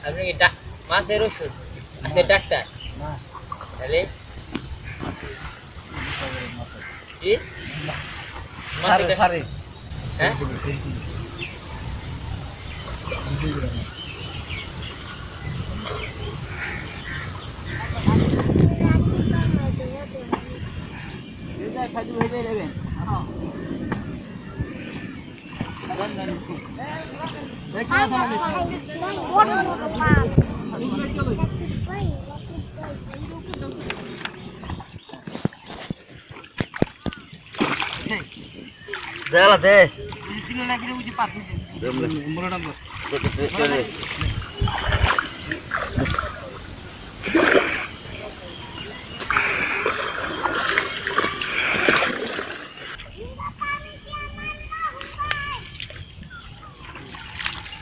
আপনি কি মাছের ওষুধ আছে ডাক্তার? তাহলে কি মাছের হ্যাঁ Dela deh. Sini lagi uji pas.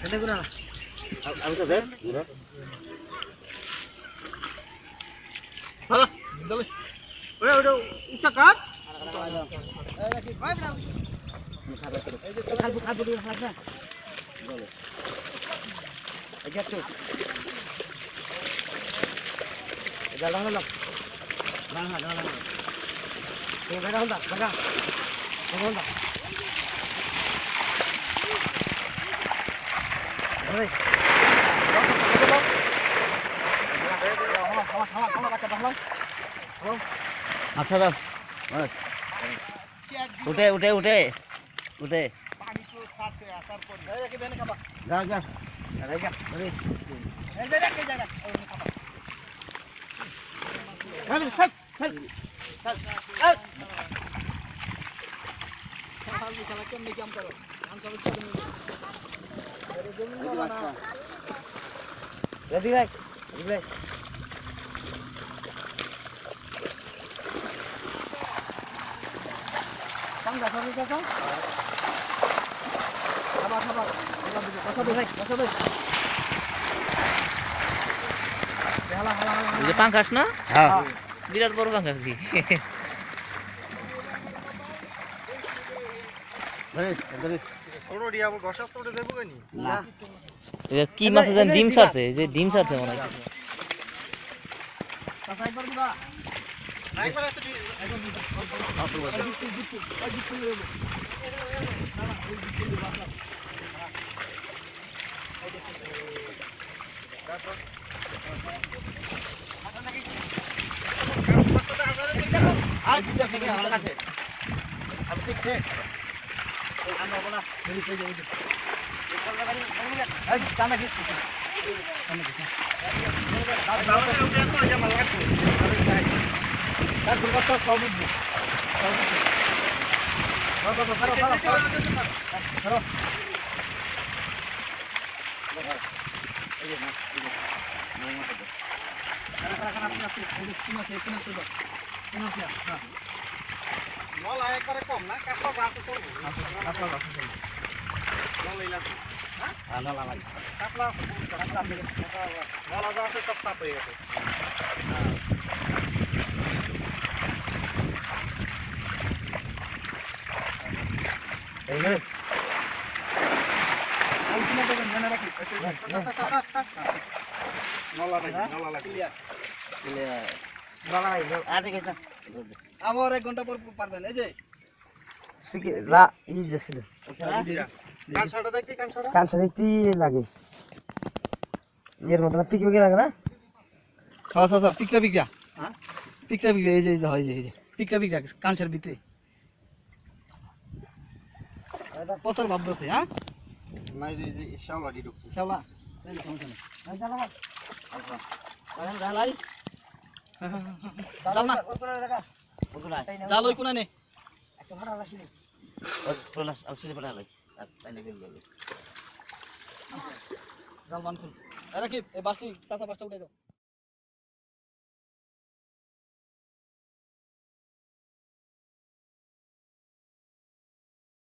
Ada guna. Angkat deh. Guna. Halo, udah ucap kan? Kabur dulu saja. Boleh. Aja tuh. Jalan. Tuh beda honda, bangga. Honda. Boleh. अच्छा तो उठे उठे उठे उठे जा जा ready right Sabar. Sabar. Ini pangkas na? Birat boro pangkas di. Beres. Oro dia abar gosap tode debo kani? না এটা কি মাছ জান ডিম ছাড়ছে এই যে ডিম ছাড়ছে মনে হয় একবার একটা আর দুটো থেকে আমার কাছে আর ঠিক আছে আমরা বলা বলি কই যাই এই জানা কি তার দুর্গত সব বুঝবো মলা একবারে কম না কাপড় গাছ তো মলা কাপড় মলা গাছে সব সাপ হয়ে গেছে এই নে মলা ক্লিয়ার আরে কেটা আবার 1 ঘন্টা পর পারবেন এই যে লা ই যেছিল কান ছড়া দেখতে কান ছড়া কান সারিতে লাগে এর মধ্যে পিক পিক লাগে না আচ্ছা পিকটা হ্যাঁ পিকটা এই যে হয় যে পিকটা কানছের ভিতরে এটা পছর ভাব আছে হ্যাঁ না এই যে শাওলা দি ঢুকছে শাওলা এই সমস্যা নেই জানা আচ্ছা কারণ জালাই জাল না জাল ওই কোনা নে একটা ভাড়া আসিনি প্লাস আসলে পড়া লাগে তাই না গেল জাল মান খুল আরে কি এই বাসটি চাচা বাসটা উঠে দাও